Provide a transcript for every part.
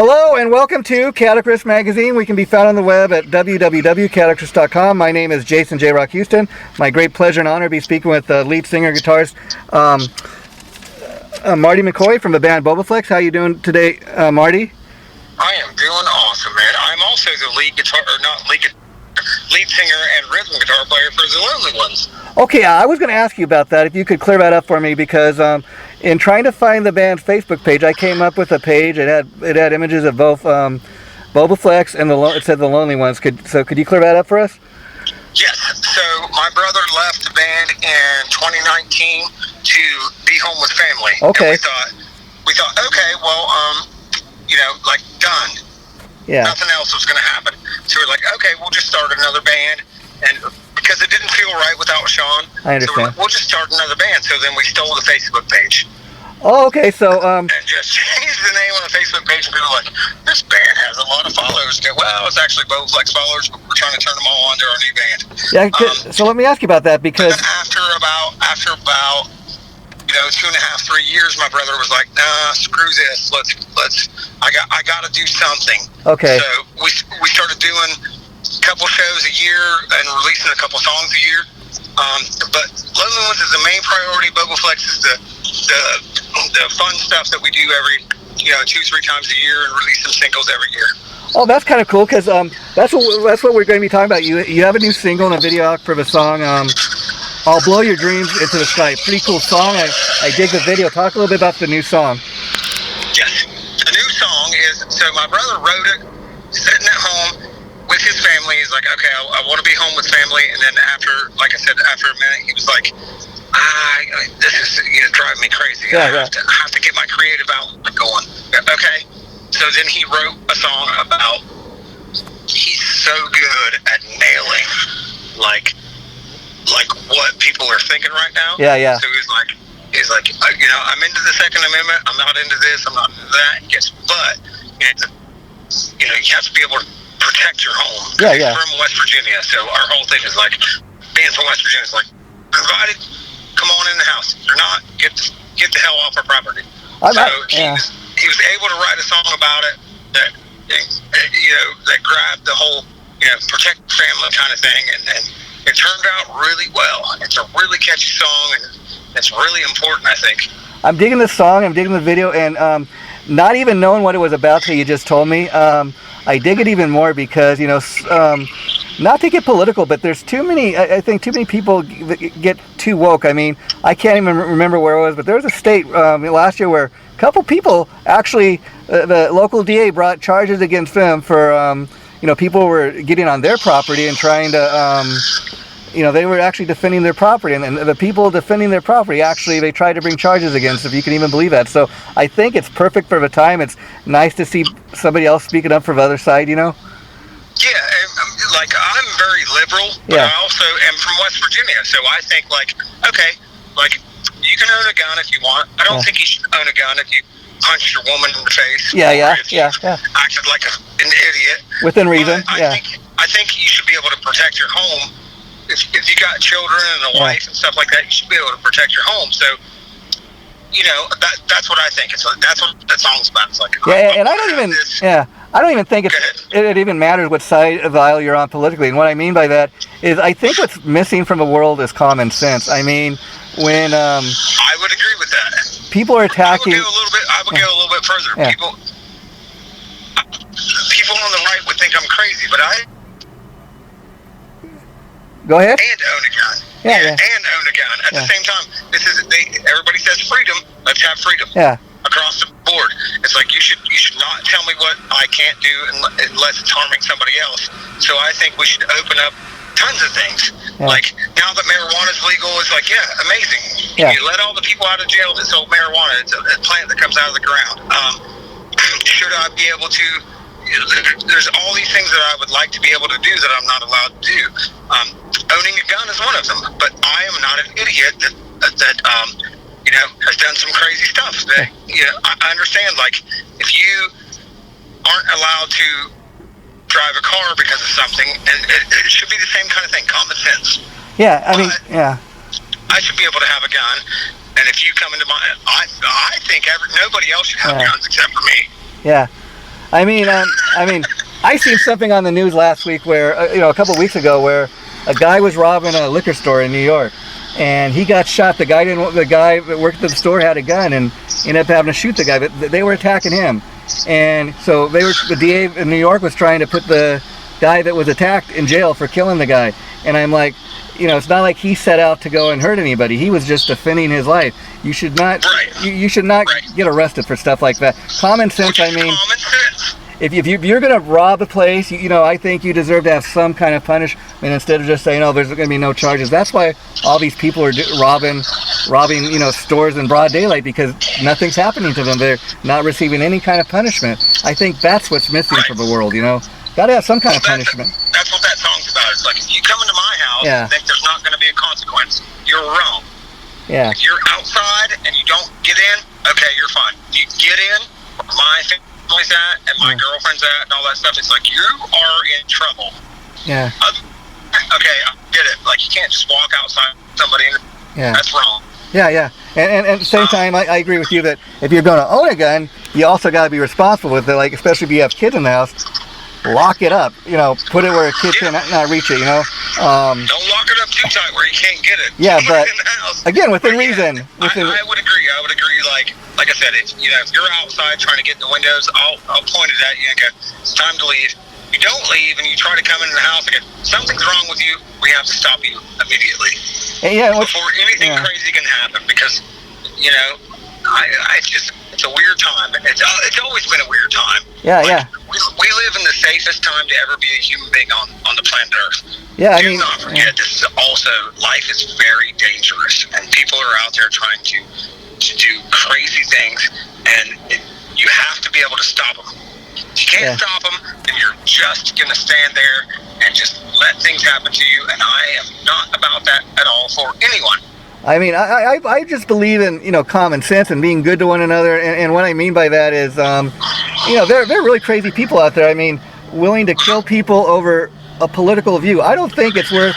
Hello and welcome to Guitarist Magazine. We can be found on the web at www.guitarist.com. My name is Jason JROCK Houston. My great pleasure and honor to be speaking with lead singer guitarist Marty Mccoy from the band Bobaflex. How you doing today, Marty? I am doing awesome, man. I'm also the lead singer and rhythm guitar player for the Lonely Ones. Okay, I was going to ask you about that, if you could clear that up for me, because in trying to find the band's Facebook page, I came up with a page. It had images of both Bobaflex and it said the Lonely Ones. Could you clear that up for us? Yes. So my brother left the band in 2019 to be home with family. Okay. And we thought, okay, well, done. Yeah. Nothing else was going to happen. So we're like, okay, we'll just start another band, and because it didn't feel right without Sean. I understand. So we're like, we'll just start another band. So then we stole the Facebook page. Oh, okay. So and just changed the name on the Facebook page, and people were like, this band has a lot of followers. Well, it's actually Bobaflex followers, but we're trying to turn them all onto our new band. Yeah. So let me ask you about that, because after about 2.5-3 years, my brother was like, nah, screw this. I got to do something. Okay. So we started doing a couple shows a year and releasing a couple songs a year. But Lonely Ones is the main priority. Bobaflex is the fun stuff that we do every 2-3 times a year, and release some singles every year. Oh, that's kind of cool, because that's what we're going to be talking about. You have a new single and a video out for the song I'll Blow Your Dreams Into the Sky. Pretty cool song. I dig the video. Talk a little bit about the new song. Yes. The new song is, so my brother wrote it sitting at home with his family. He's like, okay, I want to be home with family. And then after a minute, he was like, this is driving me crazy. Yeah, I have to get my creative outlet going. Okay. So then he wrote a song about, he's so good at nailing like what people are thinking right now. Yeah, yeah. So he's like, I'm into the Second Amendment. I'm not into this. I'm not into that. Yes, but you have to be able to protect your home. Yeah, yeah. He's from West Virginia, so our whole thing is like, being from West Virginia is like, invited, come on in the house. If you're not, get the hell off our property. He was able to write a song about it that grabbed the whole protect family kind of thing, and it turned out really well. It's a really catchy song, and it's really important, I think. I'm digging the song. I'm digging the video, and not even knowing what it was about till you just told me, I dig it even more, because not to get political, but there's too many. I think too many people get too woke. I mean, I can't even remember where it was, but there was a state last year where a couple people actually, the local DA brought charges against them for people were getting on their property and trying to they were actually defending their property, and the people defending their property, actually, they tried to bring charges against, if you can even believe that. So I think it's perfect for the time. It's nice to see somebody else speaking up for the other side, Yeah, I'm very liberal, but I also am from West Virginia, so I think, you can own a gun if you want. I don't think you should own a gun if you punch your woman in the face. Yeah. Acted like an idiot. Within reason, I think you should be able to protect your home. If you got children and a wife and stuff like that, you should be able to protect your home. So, that's what I think. That's what that song's about. It's like, and I don't even think it even matters what side of the aisle you're on politically. And what I mean by that is, I think what's missing from the world is common sense. I mean, when I would agree with that. People are attacking. I would go a little bit further. Yeah. People on the right would think I'm crazy, but Go ahead. And own a gun. Yeah. And own a gun at the same time. Everybody says freedom. Let's have freedom. Yeah. Across the board. It's like, you should not tell me what I can't do unless it's harming somebody else. So I think we should open up tons of things. Yeah. Like, now that marijuana is legal, it's like, amazing. Yeah. You let all the people out of jail that sold marijuana. It's a plant that comes out of the ground. Should I be able to? There's all these things that I would like to be able to do that I'm not allowed to do. Owning a gun is one of them, but I am not an idiot that has done some crazy stuff. That I understand. Like, if you aren't allowed to drive a car because of something, and it should be the same kind of thing, common sense. Yeah, I mean, I should be able to have a gun, and if you come into my, I think nobody else should have guns except for me. Yeah. I mean, I seen something on the news last week where, a couple weeks ago, where a guy was robbing a liquor store in New York, and he got shot. The guy that worked at the store had a gun and ended up having to shoot the guy, but they were attacking him. And so the DA in New York was trying to put the guy that was attacked in jail for killing the guy. And I'm like, it's not like he set out to go and hurt anybody. He was just defending his life. You should not, you should not get arrested for stuff like that. Common sense. I mean, if you're going to rob a place, I think you deserve to have some kind of punishment instead of just saying, oh, there's going to be no charges. That's why all these people are robbing, stores in broad daylight, because nothing's happening to them. They're not receiving any kind of punishment. I think that's what's missing from the world, Got to have some kind of punishment. That's what that song's about. It's like, if you come into my house and think there's not going to be a consequence, you're wrong. Yeah. If you're outside and you don't get in, okay, you're fine. You get in, my family's at, and my girlfriend's at, and all that stuff, it's like, you are in trouble. Yeah. Okay, I get it. Like, you can't just walk outside somebody. That's wrong. Yeah. And at the same time, I agree with you that if you're going to own a gun, you also got to be responsible with it. Like, especially if you have kids in the house, lock it up. Put it where a kid can not reach it. Don't lock it up too tight where you can't get it. Yeah, but again, within reason. I would agree. Like I said, if you're outside trying to get in the windows, I'll point it at you and go, it's time to leave. You don't leave and you try to come into the house again, something's wrong with you. We have to stop you immediately. Before anything crazy can happen, because it's a weird time. It's always been a weird time. Yeah. We live in the safest time to ever be a human being on the planet Earth. Yeah, Do not forget, this is also, life is very dangerous, and people are out there trying to do crazy things, and you have to be able to stop them. If you can't stop them, then you're just going to stand there and just let things happen to you, and I am not about that at all for anyone. I mean, I just believe in, common sense and being good to one another. And what I mean by that is, they're really crazy people out there. I mean, willing to kill people over a political view. I don't think it's worth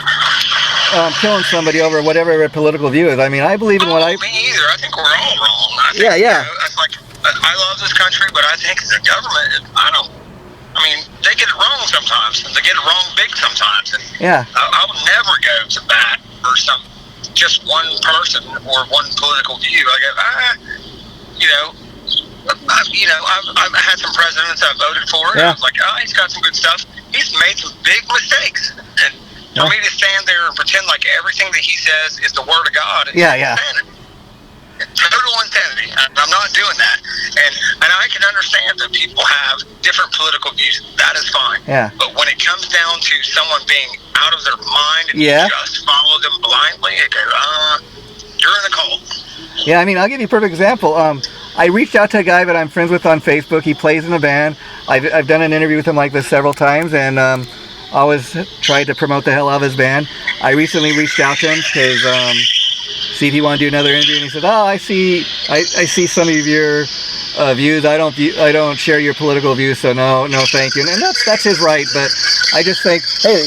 killing somebody over whatever a political view is. I mean, I believe in what I... Me either. I think we're all wrong. It's like, I love this country, but I think the government, they get it wrong sometimes, and they get it wrong big sometimes. And I would never go to bat for just one person or one political view. I go, I've had some presidents I voted for, and I was like, he's got some good stuff. He's made some big mistakes, and for me to stand there and pretend like everything that he says is the word of God, is insanity. Total insanity. I'm not doing that, and I can understand that people have different political views. That is fine. But when it comes down to someone being out of their mind and you just follow them blindly, I go, you're in a cult. Yeah, I mean, I'll give you a perfect example. I reached out to a guy that I'm friends with on Facebook. He plays in a band. I've done an interview with him like this several times, and always tried to promote the hell out of his band. I recently reached out to him because see if he wanted to do another interview, and he said, I see some of your views. I don't share your political views, so no thank you. And that's his right, but I just think, hey,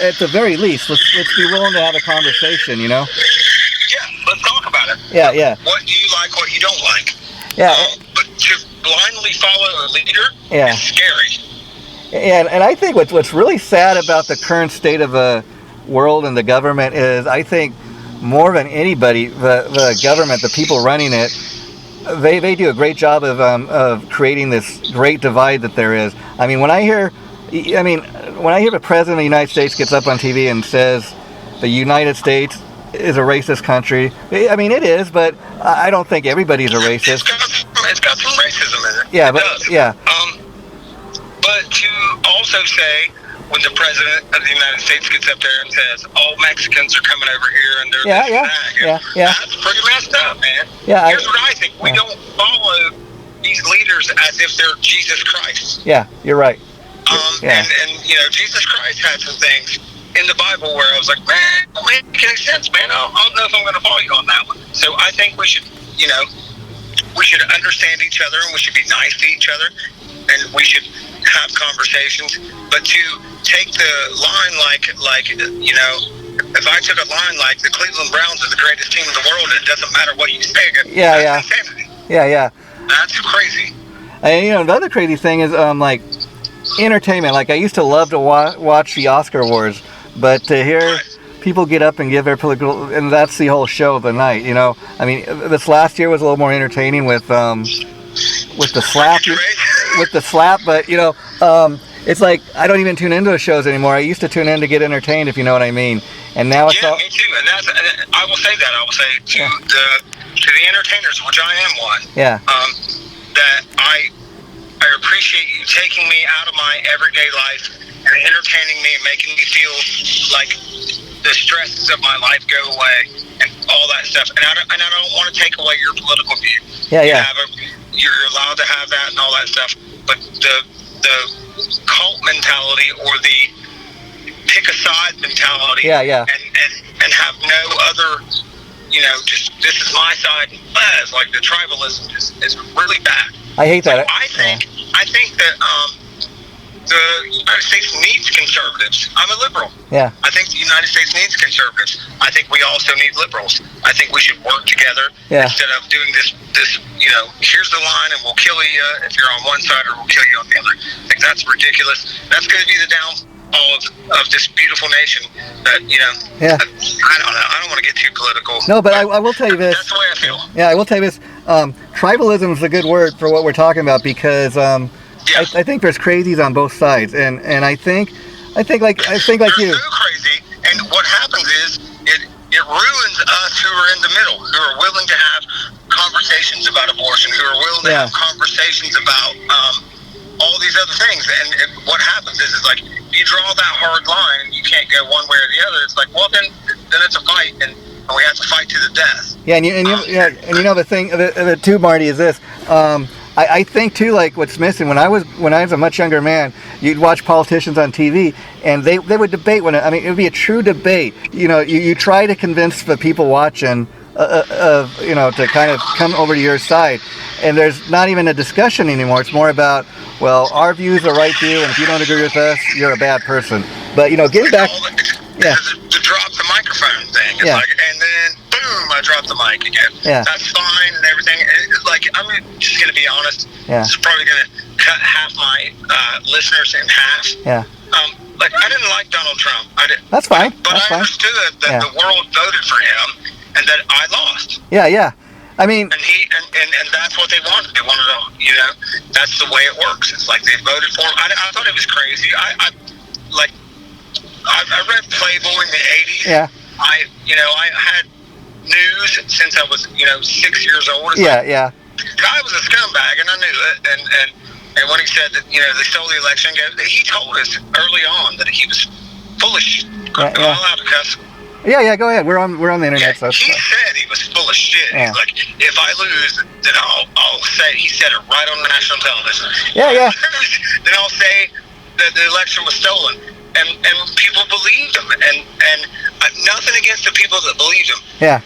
at the very least, let's be willing to have a conversation, Yeah, let's talk about it. Yeah. What do you like, what you don't like? Yeah. But to blindly follow a leader is scary. And I think what's really sad about the current state of the world and the government is, I think, more than anybody, the government, the people running it, they do a great job of creating this great divide that there is. I mean, when I hear the president of the United States gets up on TV and says the United States is a racist country, I mean, it is, but I don't think everybody's a racist. It's got some racism in it. Yeah, but to also say, when the president of the United States gets up there and says, all Mexicans are coming over here and they're that's pretty messed up, man. Here's what I think. We don't follow these leaders as if they're Jesus Christ. Yeah, you're right. And Jesus Christ had some things in the Bible where I was like, man, it don't make any sense, man. I don't know if I'm going to follow you on that one. So I think we should understand each other, and we should be nice to each other, and we should have conversations. But to take the line like if I took a line like the Cleveland Browns are the greatest team in the world, and it doesn't matter what you say, that's insanity. Yeah. That's crazy. And you know, the other crazy thing is like entertainment. Like I used to love to watch the Oscar Wars, but to hear people get up and give their political, and that's the whole show of the night. You know, I mean, this last year was a little more entertaining with the slap, but you know, it's like I don't even tune into the shows anymore. I used to tune in to get entertained, if you know what I mean. And now it's me too. And that's, I will say that. I will say to the entertainers, which I am one. Yeah. That I appreciate you taking me out of my everyday life and entertaining me and making me feel like the stresses of my life go away and all that stuff. And I don't want to take away your political view. Yeah, yeah. You're allowed to have that and all that stuff. But the cult mentality or the pick a side mentality, and have no other, you know, just this is my side. It's like the tribalism is really bad. I hate that. I think that the United States needs conservatives. I'm a liberal. Yeah. I think the United States needs conservatives. I think we also need liberals. I think we should work together instead of doing this, you know, here's the line and we'll kill you if you're on one side or we'll kill you on the other. I think that's ridiculous. That's going to be the downfall of this beautiful nation that, you know, I don't know. I don't want to get too political. No, but I will tell you this. That's the way I feel. Yeah, I will tell you this. Tribalism is a good word for what we're talking about because I think there's crazies on both sides, and I think like you. They're so crazy, and what happens is it ruins us who are in the middle, who are willing to have conversations about abortion, who are willing to have conversations about all these other things. And what happens is like you draw that hard line, and you can't go one way or the other. It's like, well, then it's a fight, and we have to fight to the death. Yeah, and you know the thing the too, Marty, is this. I think too, like what's missing when I was a much younger man, you'd watch politicians on TV and they would debate it would be a true debate. You know, you try to convince the people watching you know, to kind of come over to your side, and there's not even a discussion anymore. It's more about, well, our views are right view, and if you don't agree with us, you're a bad person. But you know, getting back, the drop the microphone thing. It's like, and then boom, I dropped the mic again. Yeah, that's fine and everything. Like, I'm just gonna be honest. Yeah, it's probably gonna cut half my listeners in half. Yeah. Like, I didn't like Donald Trump. That's fine. But I understood that the world voted for him and that I lost. Yeah, yeah. I mean, and that's what they wanted. They wanted to, you know, that's the way it works. It's like they voted for him. I thought it was crazy. I read Playboy in the 80s. Yeah. I had news since I was, 6 years old. Yeah. Guy was a scumbag, and I knew it. And when he said that, they stole the election, he told us early on that he was full of shit. Am I allowed to cuss? Yeah, go ahead. We're on the internet. Yeah, he said he was full of shit. Yeah. He's like, if I lose, then I'll say, he said it right on national television. Yeah. Then I'll say that the election was stolen. And people believed him. And nothing against the people that believed him. Yeah.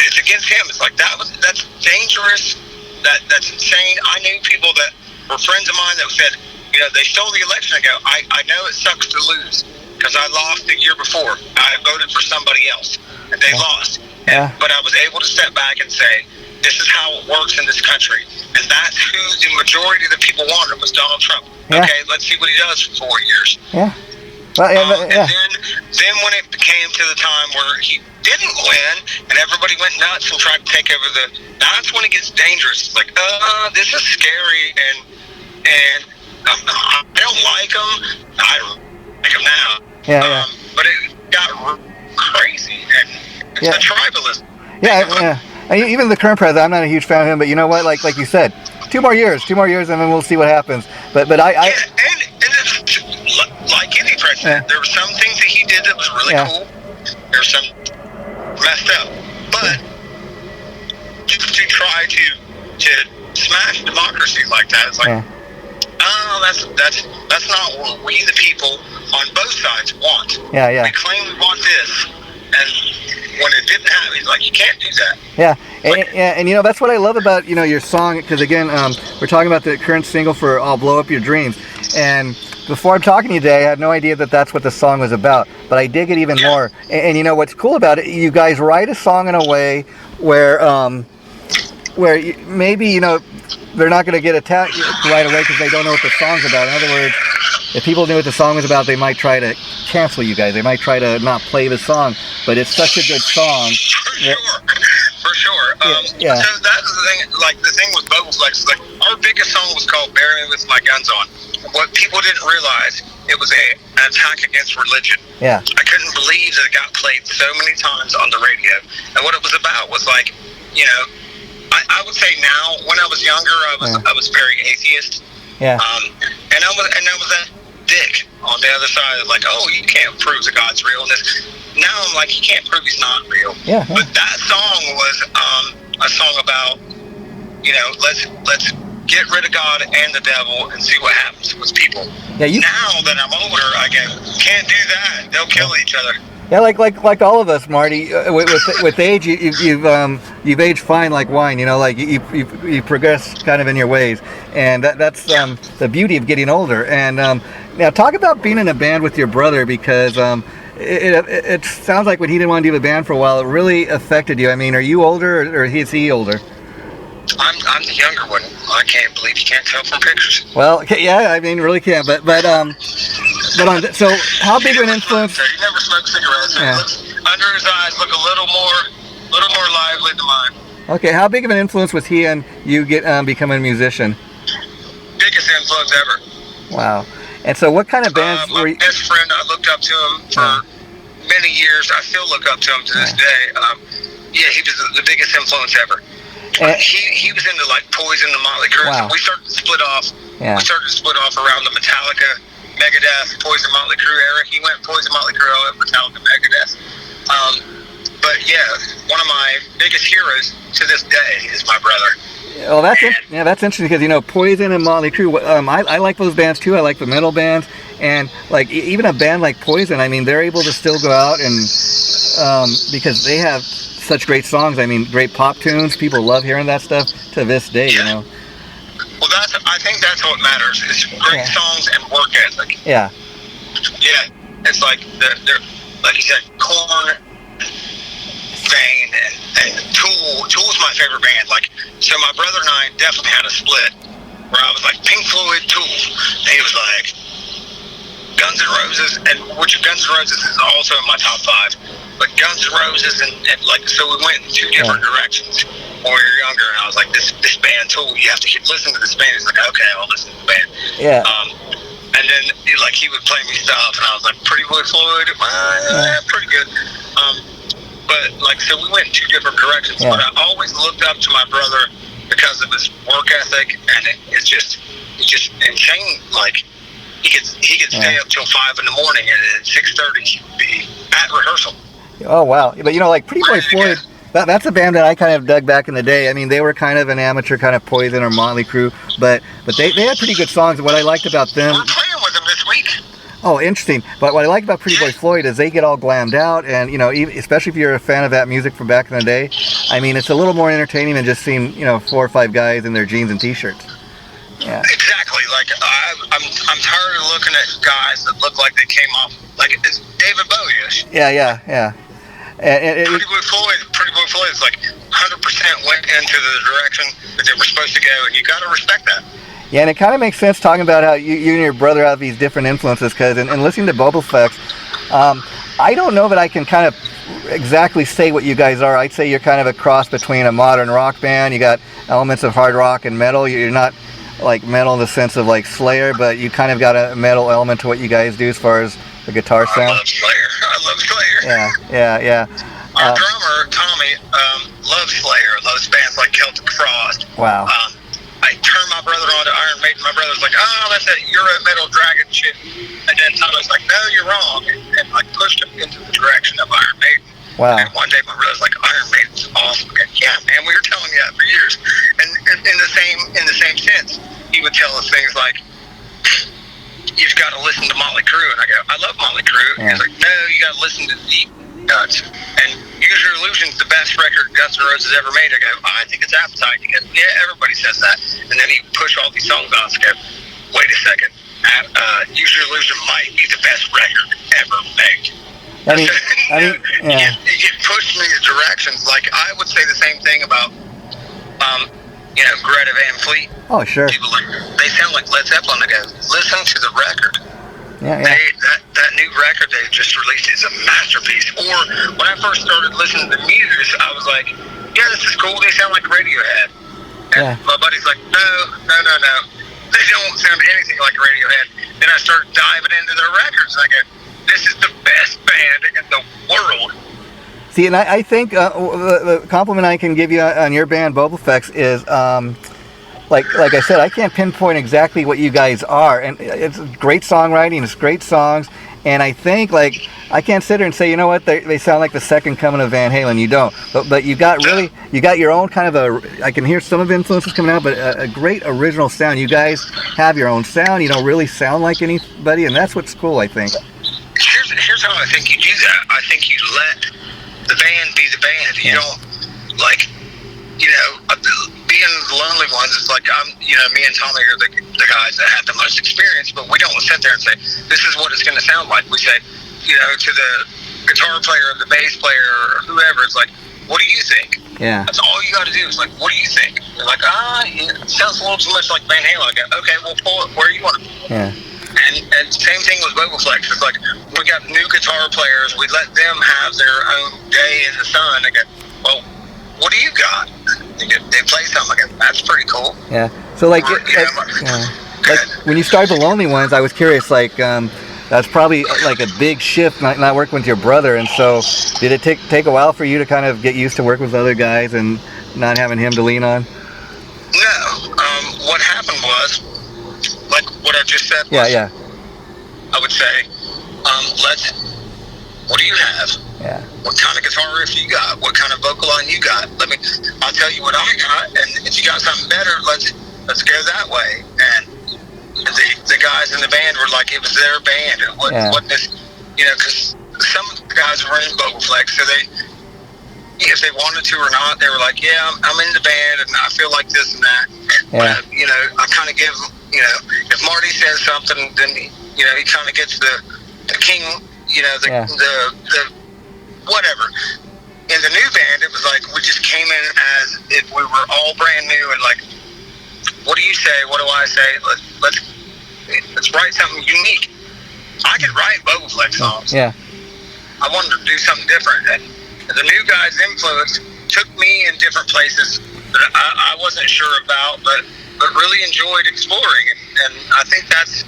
It's against him. It's like, that's dangerous. That's insane. I knew people that were friends of mine that said, they stole the election. I go, I know it sucks to lose, because I lost the year before. I voted for somebody else, and they lost. Yeah. But I was able to step back and say, this is how it works in this country. And that's who the majority of the people wanted, was Donald Trump. Yeah. Okay, let's see what he does for 4 years. Yeah. Well, And then when it came to the time where he didn't win, and everybody went nuts and tried to take over that's when it gets dangerous. It's like, this is scary, and I don't like him. I don't like him now. Yeah. But it got crazy, and it's the tribalism. Yeah. Even the current president, I'm not a huge fan of him, but you know what? Like you said, 2 more years, and then we'll see what happens. But I and it's like any president, there were some things that he did that was really cool. There were some messed up, but to try to smash democracy like that, it's like, that's not what we the people on both sides want. Yeah. We claim we want this, and when it didn't happen, he's like, you can't do that. Yeah, and that's what I love about your song, because again, we're talking about the current single for "I'll Blow Up Your Dreams," and before I'm talking to you today, I had no idea that that's what the song was about, but I dig it even more. And what's cool about it, you guys write a song in a way where where maybe, you know, they're not going to get attacked right away because they don't know what the song's about. In other words, if people knew what the song was about, they might try to cancel you guys. They might try to not play the song, but it's such a good song. For sure. Yeah. So that's the thing. Like the thing with Bobaflex, like our biggest song was called "Bury Me with My Guns On." What people didn't realize, it was an attack against religion. Yeah. I couldn't believe that it got played so many times on the radio. And what it was about was like, you know, I would say now, when I was younger, I was very atheist. Yeah. And I was that dick on the other side of like, oh, you can't prove that God's real. And this, now I'm like, you can't prove he's not real. Yeah. But that song was a song about, you know, let's get rid of God and the devil and see what happens with people. Yeah. Now that I'm older, I go, can't do that. They'll kill each other. Yeah, like all of us, Marty. With age, you've aged fine like wine. You know, like you progress kind of in your ways, and that's the beauty of getting older. And now talk about being in a band with your brother, because it sounds like when he didn't want to do the band for a while, it really affected you. I mean, are you older or is he older? I'm the younger one. I can't believe you can't tell from pictures. Well, yeah, I mean, really can't. But so how big of an influence? He never smoked cigarettes. Yeah. Under his eyes look a little more lively than mine. Okay, how big of an influence was he on you becoming a musician? Biggest influence ever. Wow. And so what kind of bands were you? My best friend, I looked up to him for many years. I still look up to him to this day. Yeah, he was the biggest influence ever. He was into like Poison and Motley Crue. Wow. So we started to split off. Yeah. We started to split off around the Metallica, Megadeth, Poison, Motley Crue era. He went Poison, Motley Crue, I went Metallica, Megadeth. But yeah, one of my biggest heroes to this day is my brother. Oh, that's interesting because, you know, Poison and Motley Crue. I like those bands too. I like the metal bands, and like even a band like Poison. I mean, they're able to still go out and because they have such great songs. I mean, great pop tunes. People love hearing that stuff to this day. Yeah. You know. Well, I think that's what matters. Is great songs and work ethic. Yeah. Yeah, it's like they're like you said, Korn, Vein, and Tool. Tool's my favorite band. Like, so my brother and I definitely had a split where I was like Pink Floyd, Tool, and he was like Guns N' Roses, and which Guns N' Roses is also in my top 5. But Guns N' Roses and like, so we went in 2 different directions when we were younger, and I was like, this band Tool, you have to listen to this band. He's like, okay, I'll listen to the band. Yeah. And then like he would play me stuff, and I was like, Pretty Boy Floyd, pretty good. But like, so we went in 2 different directions. Yeah. But I always looked up to my brother because of his work ethic, and it's just insane. Like he could stay up till 5 in the morning, and at 6:30 he would be at rehearsal. Oh wow! But you know, like Pretty Boy Floyd, that's a band that I kind of dug back in the day. I mean, they were kind of an amateur, kind of Poison or Motley Crue, but they had pretty good songs. What I liked about them. We're playing with them this week. Oh, interesting. But what I like about Pretty Boy Floyd is they get all glammed out, and you know, especially if you're a fan of that music from back in the day, I mean, it's a little more entertaining than just seeing, you know, 4 or 5 guys in their jeans and t-shirts. Yeah. Exactly. Like I'm tired of looking at guys that look like they came off like it's David Bowie-ish. Yeah. And Pretty Boy Floyd is like 100% went into the direction that they were supposed to go, and you got to respect that. Yeah, and it kind of makes sense talking about how you and your brother have these different influences, because in listening to Bobaflex, I don't know that I can kind of exactly say what you guys are. I'd say you're kind of a cross between a modern rock band. You got elements of hard rock and metal. You're not like metal in the sense of like Slayer, but you kind of got a metal element to what you guys do as far as the guitar sound. I love Slayer. Yeah. Our drummer, Tommy, loves Slayer, loves bands like Celtic Frost. Wow. I turned my brother on to Iron Maiden. My brother's like, oh, that's that Euro metal dragon shit. And then Tommy's like, no, you're wrong. And like pushed him into the direction of Iron Maiden. Wow. And one day my brother's like, Iron Maiden's awesome. And yeah, man, we were telling you that for years. And in the same sense, he would tell us things like, you've got to listen to Motley Crue. And I go, I love Motley Crue. Yeah. He's like, no, you got to listen to Deep Cuts. And Use Your Illusion's the best record Guns N' Roses ever made. I go, I think it's Appetite. He goes, yeah, everybody says that. And then he push all these songs on. So I go, wait a second. Use Your Illusion might be the best record ever made. I mean, yeah. You get pushed in these directions. Like, I would say the same thing about Greta Van Fleet. Oh, sure. People they sound like Led Zeppelin. I go, listen to the record. Yeah. That new record they just released is a masterpiece. Or when I first started listening to Muse, I was like, yeah, this is cool. They sound like Radiohead. And my buddy's like, no. They don't sound anything like Radiohead. Then I started diving into their records, and I go, this is the best band in the world. See, and I think the compliment I can give you on your band, Bobaflex, is like I said, I can't pinpoint exactly what you guys are, and it's great songwriting, it's great songs, and I think I can't sit there and say, you know what, they sound like the second coming of Van Halen. You don't, but you got your own kind of I can hear some of the influences coming out, but a great original sound. You guys have your own sound. You don't really sound like anybody, and that's what's cool, I think. Here's how I think you do that. I think you let the band be the band. You don't being the lonely ones. It's like me and Tommy are the guys that have the most experience, but we don't sit there and say this is what it's going to sound like. We say, to the guitar player, or the bass player, or whoever, it's like, what do you think? Yeah. That's all you got to do. Is like, what do you think? They're like, it sounds a little too much like Van Halen. I go, okay, we'll pull it where you want it. Yeah. And same thing with Bobaflex. It's like, we got new guitar players. We let them have their own day in the sun. They go, well, what do you got? They play something. I go, that's pretty cool. Yeah. So like when you started the Lonely Ones, I was curious. That's probably like a big shift, not working with your brother. And so, did it take a while for you to kind of get used to working with other guys and not having him to lean on? No. What happened was, like what I just said. Yeah. I would say, what do you have? Yeah. What kind of guitar riff you got? What kind of vocal line you got? I'll tell you what I got, and if you got something better, let's go that way. And the guys in the band were like, it was their band. It wasn't this, because some of the guys were in Bobaflex, so if they wanted to or not, they were like, yeah, I'm in the band, and I feel like this and that. Yeah. But, I kind of give, if Marty says something, then, he kind of gets the king, the whatever. In the new band, it was like we just came in as if we were all brand new, and like, what do you say? What do I say? Let's write something unique. I could write Bobaflex songs. Yeah. I wanted to do something different, and the new guys' influence took me in different places that I wasn't sure about, but really enjoyed exploring, and I think that's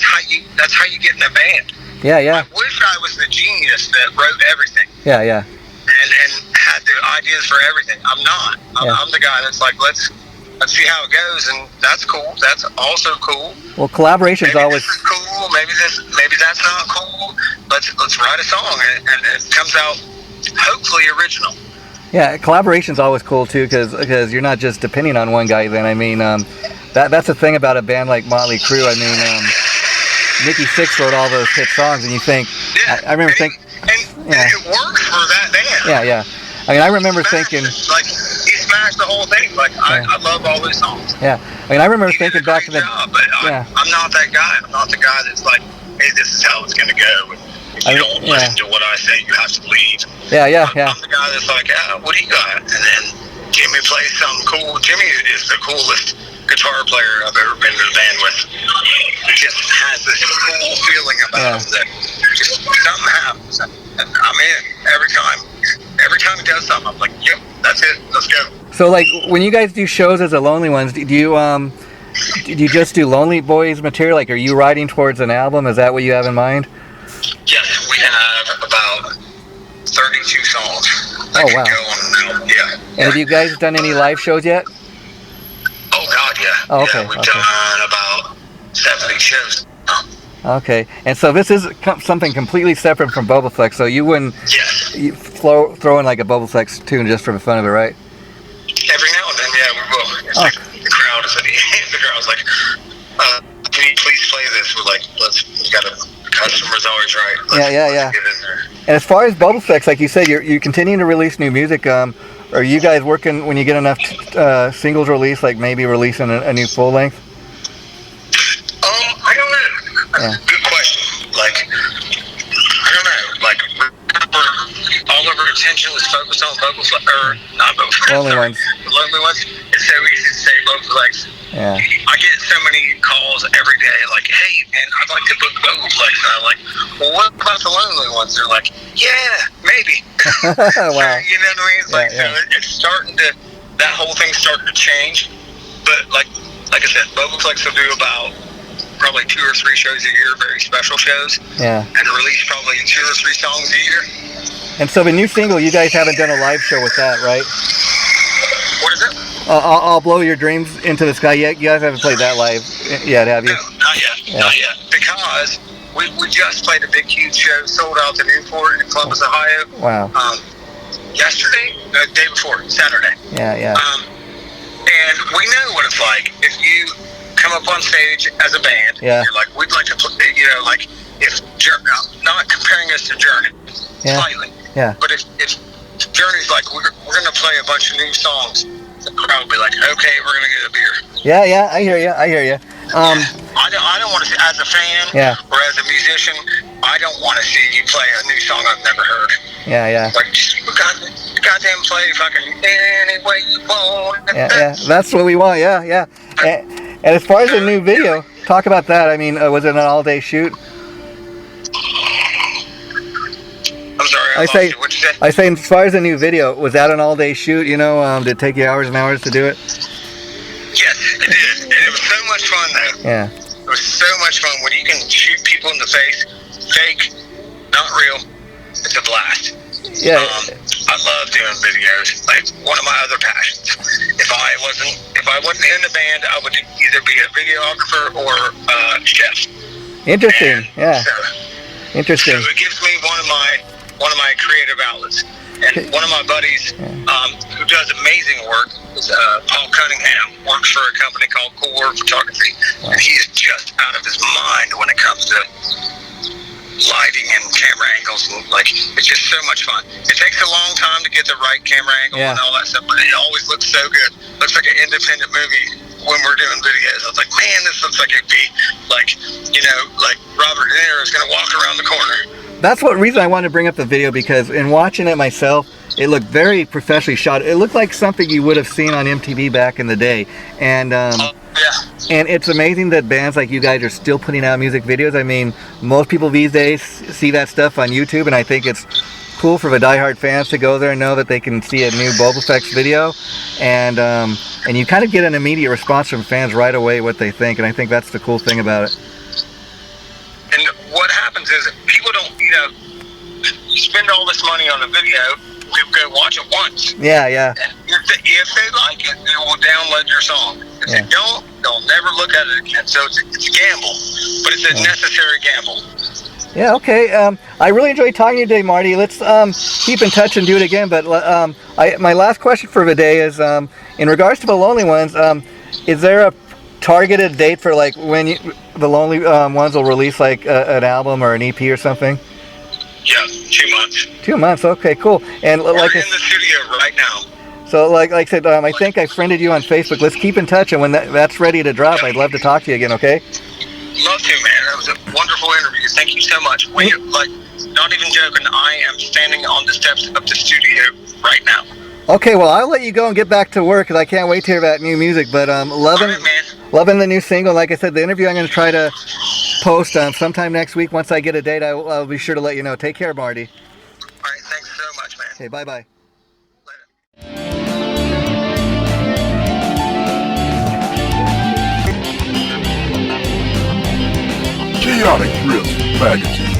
how you get in a band. Yeah. I wish I was the genius that wrote everything. Yeah. And had the ideas for everything. I'm not. I'm the guy that's like, let's see how it goes, and that's cool. That's also cool. Well, collaboration's always this is cool. Maybe that's not cool. Let's write a song, and it comes out hopefully original. Yeah, collaboration's always cool too, because you're not just depending on one guy. Then that's the thing about a band like Motley Crue. Nikki Sixx wrote all those hit songs, and you think, I remember thinking, it works for that band. Yeah. I remember thinking, like, he smashed the whole thing. Like, I love all those songs. Yeah, I remember thinking back to the. But I'm not that guy. I'm not the guy that's like, hey, this is how it's going to go. If you don't listen to what I say, you have to leave. Yeah. I'm the guy that's like, what do you got? And then Jimmy plays something cool. Jimmy is the coolest guitar player I've ever been to the band with. He just has this cool feeling about him that just something happens. And I'm in every time. Every time he does something, I'm like, yep, that's it. Let's go. So, like, when you guys do shows as the Lonely Ones, do you just do Lonely Boys material? Like, are you writing towards an album? Is that what you have in mind? Yes, we have about 32 songs. Oh, wow. Go on an album. Yeah. And have you guys done any live shows yet? Oh, God, yeah. Oh, okay. Yeah, we've done about 70 shows. Okay, and so this is something completely separate from Bobaflex, so you wouldn't throw in like a Bobaflex tune just for the fun of it, right? Every now and then, yeah, we will. It's like the crowd is the crowd's like, can you please play this? We're like, the customer's always right. Let's get in there. And as far as Bobaflex, like you said, you're continuing to release new music. Are you guys working, when you get enough singles released, like maybe releasing a new full length? I don't know. Good question. Like, I don't know. Like, all of our attention was focused on Bobaflex, or not Bobaflex. Lonely Ones. The lonely ones, it's so easy to say Bobaflex. Yeah. I get so many calls every day, like, hey, man, I'd like to book Bobaflex. And I'm like, well, what about the lonely ones? They're like, yeah, maybe. Wow. So, you know what I mean? It's like, yeah. so it's starting to, that whole thing's starting to change. But like I said, Bobaflex will do about probably 2 or 3 shows a year, very special shows. Yeah. And release probably 2 or 3 songs a year. And so the new single, you guys haven't done a live show with that, right? What is it? I'll blow your dreams into the sky. You guys haven't played that live yet, have you? No, not yet. Yeah. Not yet. Because we just played a big, huge show, sold out to Newport in Columbus, Ohio. Wow. Yesterday, the day before, Saturday. Yeah. And we know what it's like if you come up on stage as a band. Yeah. You're like, we'd like to play, you know, like if not comparing us to Journey, slightly. Yeah. But if Journey's like, we're going to play a bunch of new songs, the crowd will be like, okay, we're going to get a beer. Yeah, I hear you. I don't want to see, as a fan or as a musician, I don't want to see you play a new song I've never heard. Yeah. Like, just goddamn play fucking any way you want. Yeah. That's what we want. Yeah. And as far as the new video, talk about that. I mean, was it an all-day shoot? I'm sorry. What'd you say? I say, as far as the new video, was that an all-day shoot? You know, did it take you hours and hours to do it? Yes, it did. And it was so much fun, though. Yeah. It was so much fun when you can shoot people in the face, fake, not real. It's a blast. Yeah. I love doing videos. Like, one of my other passions. If I wasn't in the band, I would either be a videographer or a chef. Interesting. Interesting. So it gives me one of my creative outlets. And one of my buddies who does amazing work is Paul Cunningham. Works for a company called Cool Work Photography. Wow. And he is just out of his mind when it comes to lighting and camera angles. And, like, it's just so much fun. It takes a long time to get the right camera angle and all that stuff, but it always looks so good. Looks like an independent movie when we're doing videos. I was like, man, this looks like it'd be like, you know, like Robert De Niro is going to walk around the corner. That's what reason I wanted to bring up the video, because in watching it myself, it looked very professionally shot. It looked like something you would have seen on MTV back in the day. And and it's amazing that bands like you guys are still putting out music videos. I mean, most people these days see that stuff on YouTube, and I think it's cool for the diehard fans to go there and know that they can see a new Bobaflex video, and you kind of get an immediate response from fans right away what they think, and I think that's the cool thing about it. And what happens is people don't, you know, you spend all this money on a video, people go watch it once. Yeah. And if they like it, they will download your song. If they don't, they'll never look at it again. So it's a gamble, but it's a necessary gamble. Yeah, okay. I really enjoyed talking to you today, Marty. Let's keep in touch and do it again. But my last question for the day is, in regards to the Lonely Ones, is there a targeted date for like when the Lonely Ones will release like an album or an EP or something? Yeah, 2 months. 2 months. Okay, cool. And we're like in the studio right now. So like I said, I think I friended you on Facebook. Let's keep in touch, and when that's ready to drop, I'd love to talk to you again. Okay? Love to, man. That was a wonderful interview. Thank you so much. Like, not even joking, I am standing on the steps of the studio right now. Okay, well, I'll let you go and get back to work because I can't wait to hear about new music. But loving the new single. Like I said, the interview I'm going to try to post sometime next week. Once I get a date, I'll be sure to let you know. Take care, Marty. All right, thanks so much, man. Okay, bye-bye. JROCK Riffs Magazine.